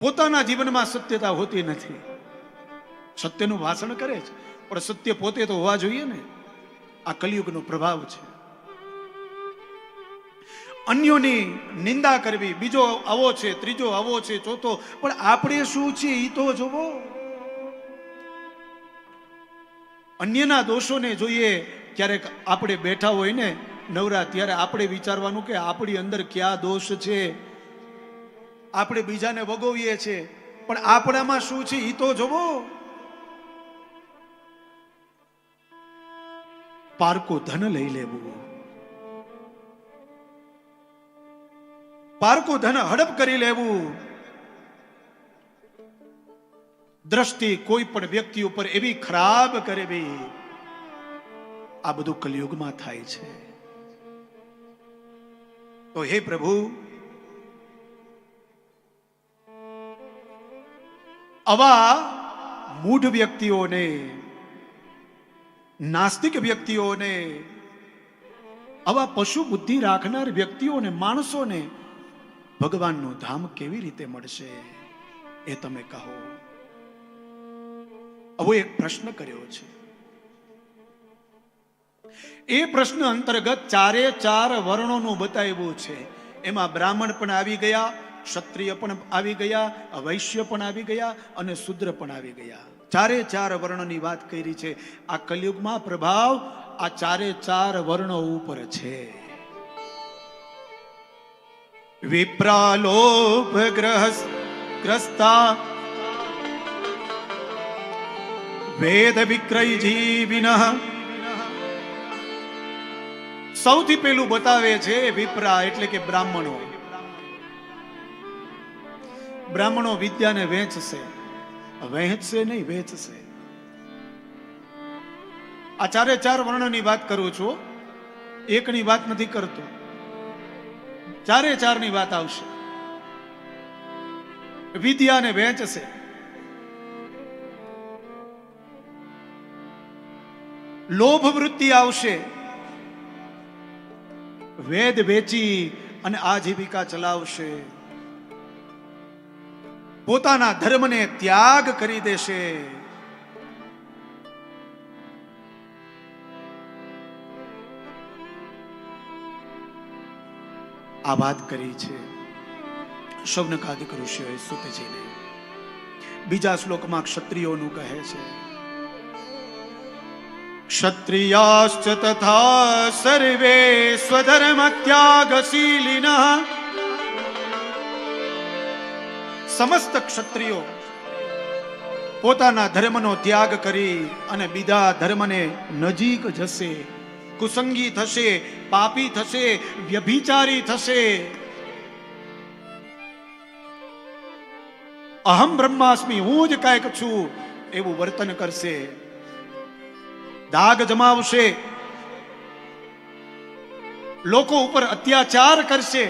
પોતાના જીવનમાં સત્યતા હોતી નથી. સત્યનું ભાષણ કરે છે પણ સત્ય પોતે તો હોવા જોઈએ ને. આ કલિયુગનો પ્રભાવ છે. અન્યોની નિંદા કરવી, બીજો આવો છે, ત્રીજો આવો છે, ચોથો, પણ આપણે શું છે એ તો જોવો. અન્યના દોષોને જોઈએ. ક્યારેક આપણે બેઠા હોય ને નવરા, ત્યારે આપણે વિચારવાનું કે આપણી અંદર ક્યાં દોષ છે. આપણે બીજાને વગોવીએ છીએ પણ આપણામાં શું છે એ તો જોવો. પારકું ધન લઈ લેવું, પારકું ધન હડપ કરી લેવું, દ્રષ્ટિ કોઈ પણ વ્યક્તિ ઉપર એવી ખરાબ કરવી, આ બધું કલિયુગમાં થાય છે. તો હે પ્રભુ, આવા મૂઢ વ્યક્તિઓને, નાસ્તિક વ્યક્તિઓને, આવા પશુ બુદ્ધિ રાખનાર વ્યક્તિઓને, માણસોને ભગવાનનું ધામ કેવી રીતે મળશે એ તમે કહો. આવો એક પ્રશ્ન કર્યો છે. એ પ્રશ્ન અંતર્ગત ચારે ચાર વર્ણોનું બતાવ્યું છે. એમાં બ્રાહ્મણ પણ આવી ગયા, ક્ષત્રિય પણ આવી ગયા, વૈશ્ય પણ આવી ગયા અને શૂદ્ર પણ આવી ગયા. ચારે ચાર વર્ણની વાત કરી છે. આ કલિયુગમાં પ્રભાવ આ ચારે ચાર વર્ણો ઉપર છે. વિપ્રાલોભ ગ્રસ્તા વેદ વિક્રય જીવિન. સૌથી પહેલું બતાવે છે વિપ્રા એટલે કે બ્રાહ્મણો. બ્રાહ્મણો વિદ્યાને વહેંચશે, વહેંચશે નહીં, વેચશે. આ ચારે ચાર વર્ણની વાત કરું છું, એકની વાત નથી કરતો. ચારે ચારની વાત આવશે. વિદ્યાને વહેંચશે, લોભ વૃત્તિ આવશે, વેદ વેચી અને આજીવિકા ચલાવશે, પોતાના ધર્મને ત્યાગ કરી દેશે. આ વાત કરી છે શૌનકાદિક ઋષિઓએ સુતજીને. બીજા શ્લોકમાં ક્ષત્રિયોનું કહે છે, ક્ષત્રિયાશ્ચ તથા સર્વે સ્વધર્મ ત્યાગશીલિનઃ. સમસ્ત ક્ષત્રિયો પોતાના ધર્મનો ત્યાગ કરી અને બીજા ધર્મને નજીક જશે, કુસંગી થશે, પાપી થશે, વ્યભિચારી થશે. અહમ બ્રહ્માસ્મિ, હું જ કાંઈક છું એવું વર્તન કરશે. દાગ જમાવશે, લોકો ઉપર અત્યાચાર કરશે,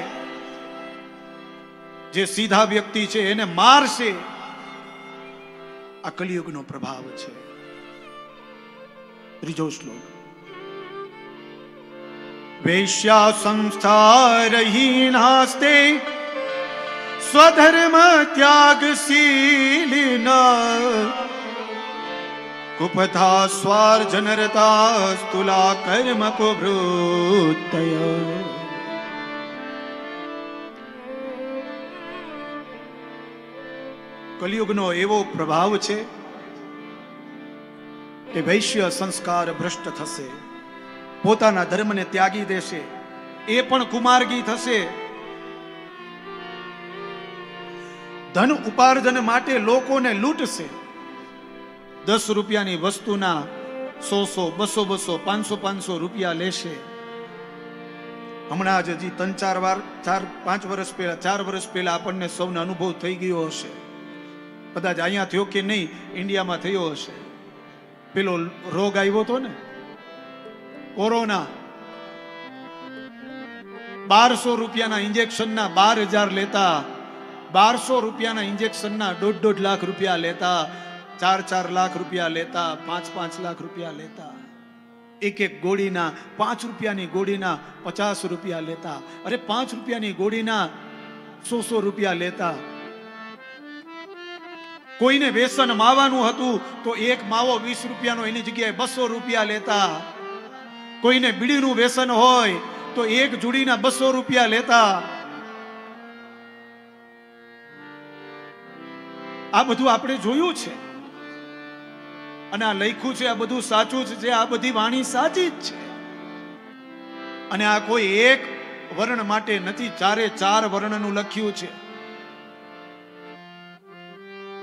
જે સીધા વ્યક્તિ છે એને મારશે. આ કલિયુગનો પ્રભાવ છે. ત્રીજો શ્લોક, વૈશ્યા સંસ્થારહીનાસ્તે સ્વધર્મ ત્યાગશીલિના. કુપથા સ્વાર્જનરતા સ્થૂલા કર્મ કુવૃત્તય. કલિયુગનો એવો પ્રભાવ છે કે વૈશ્ય સંસ્કાર ભ્રષ્ટ થશે, પોતાના ધર્મને ત્યાગી દેશે, એ પણ કુમાર્ગી થશે. ધન ઉપાર્જન માટે લોકોને લૂંટશે. 10 રૂપિયાની વસ્તુના 100, 200, 500 રૂપિયા લેશે. હમણાં જ હજી 3-4 વાર 4-5 વર્ષ પહેલા 4 વર્ષ પહેલા આપણને સૌને અનુભવ થઈ ગયો હશે. કદાચ અહીંયા થયો કે નહીં, ઇન્ડિયામાં થયો હશે. પેલો રોગ આવ્યો હતો ને, કોરોના. 1200 રૂપિયાના ઇન્જેક્શનના 12,000 લેતા, 1200 રૂપિયાના ઇન્જેક્શનના 1.5 લાખ રૂપિયા લેતા, 4-4 લાખ રૂપિયા લેતા, 5-5 લાખ રૂપિયા લેતા. એક ગોળીના 5 રૂપિયાની ગોળીના 50 રૂપિયા લેતા. અરે 5 રૂપિયાની ગોળીના 100 રૂપિયા લેતા. કોઈને વ્યસન માવાનું હતું તો એક માવો 20 રૂપિયાનો એની જગ્યાએ 200 રૂપિયા લેતા. કોઈને બીડીનું વ્યસન હોય તો એક જોડીના 200 રૂપિયા લેતા. આ બધું આપણે જોયું છે અને આ લખ્યું છે, આ બધું સાચું જ છે. આ બધી વાણી સાચી જ છે અને આ કોઈ એક વર્ણ માટે નથી, ચારે ચાર વર્ણનું લખ્યું છે.